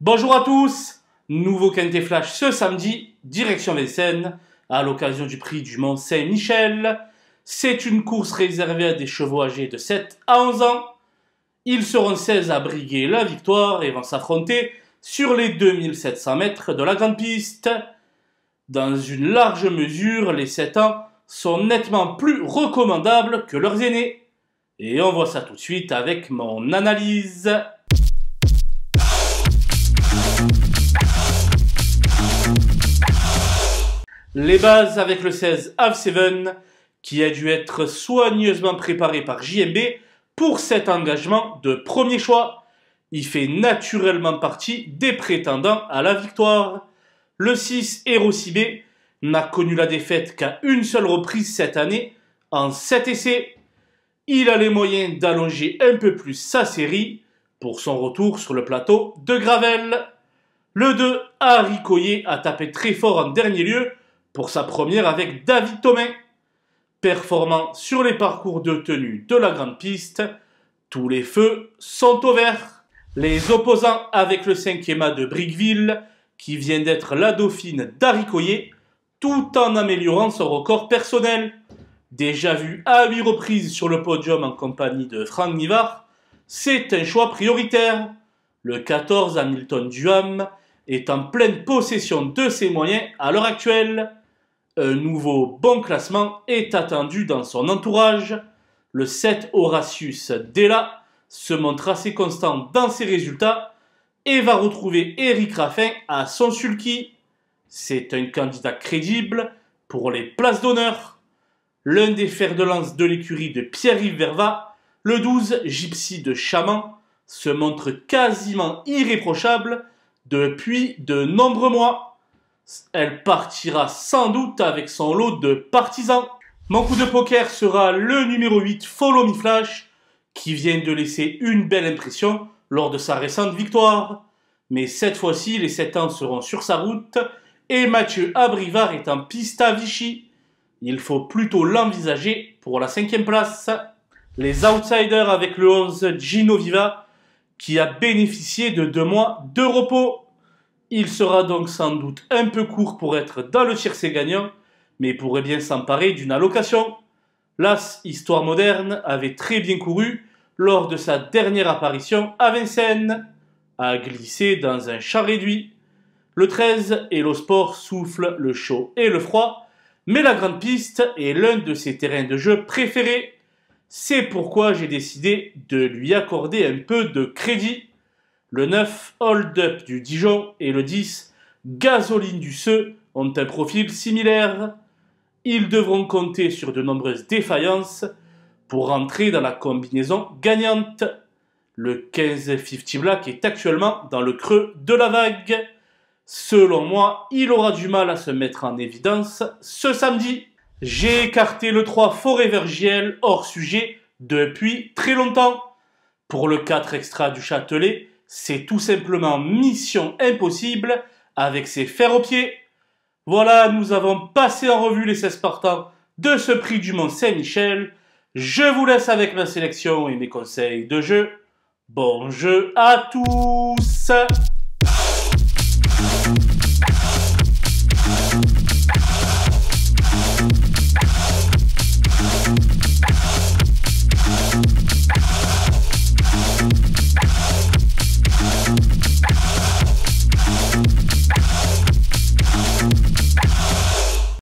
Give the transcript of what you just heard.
Bonjour à tous, nouveau Quintet Flash ce samedi, direction Vincennes, à l'occasion du prix du Mont Saint-Michel. C'est une course réservée à des chevaux âgés de 7 à 11 ans. Ils seront 16 à briguer la victoire et vont s'affronter sur les 2700 mètres de la grande piste. Dans une large mesure, les 7 ans sont nettement plus recommandables que leurs aînés. Et on voit ça tout de suite avec mon analyse. Les bases avec le 16 Have Seven, qui a dû être soigneusement préparé par JMB pour cet engagement de premier choix. Il fait naturellement partie des prétendants à la victoire. Le 6 Hero Cibé n'a connu la défaite qu'à une seule reprise cette année, en 7 essais. Il a les moyens d'allonger un peu plus sa série pour son retour sur le plateau de Gravel. Le 2 Harry Coyer a tapé très fort en dernier lieu pour sa première avec David Thomain. Performant sur les parcours de tenue de la grande piste, tous les feux sont au vert. Les opposants avec le 5e A de Briqueville, qui vient d'être la dauphine d'Harry Coyer, tout en améliorant son record personnel. Déjà vu à 8 reprises sur le podium en compagnie de Franck Nivard, c'est un choix prioritaire. Le 14 Hamilton Duham est en pleine possession de ses moyens à l'heure actuelle. Un nouveau bon classement est attendu dans son entourage. Le 7 Horatius Della se montre assez constant dans ses résultats et va retrouver Eric Raffin à son sulky. C'est un candidat crédible pour les places d'honneur. L'un des fers de lance de l'écurie de Pierre-Yves Vervat, le 12 Gypsy de Chaman, se montre quasiment irréprochable depuis de nombreux mois. Elle partira sans doute avec son lot de partisans. Mon coup de poker sera le numéro 8 Follow Me Flash, qui vient de laisser une belle impression lors de sa récente victoire. Mais cette fois-ci, les 7 ans seront sur sa route et Mathieu Abrivard est en piste à Vichy. Il faut plutôt l'envisager pour la 5e place. Les outsiders avec le 11 Gino Viva, qui a bénéficié de 2 mois de repos. Il sera donc sans doute un peu court pour être dans le tiercé gagnant, mais pourrait bien s'emparer d'une allocation. L'As Histoire Moderne avait très bien couru lors de sa dernière apparition à Vincennes, a glissé dans un char réduit. Le 13 Hello Sport souffle le chaud et le froid, mais la grande piste est l'un de ses terrains de jeu préférés. C'est pourquoi j'ai décidé de lui accorder un peu de crédit. Le 9, Hold Up du Dijon et le 10, Gasoline du Seu ont un profil similaire. Ils devront compter sur de nombreuses défaillances pour entrer dans la combinaison gagnante. Le 15 50 Black est actuellement dans le creux de la vague. Selon moi, il aura du mal à se mettre en évidence ce samedi. J'ai écarté le 3 Forever JL hors sujet depuis très longtemps. Pour le 4 Extra du Châtelet, c'est tout simplement mission impossible avec ses fers aux pieds. Voilà, nous avons passé en revue les 16 partants de ce prix du Mont Saint-Michel. Je vous laisse avec ma sélection et mes conseils de jeu. Bon jeu à tous!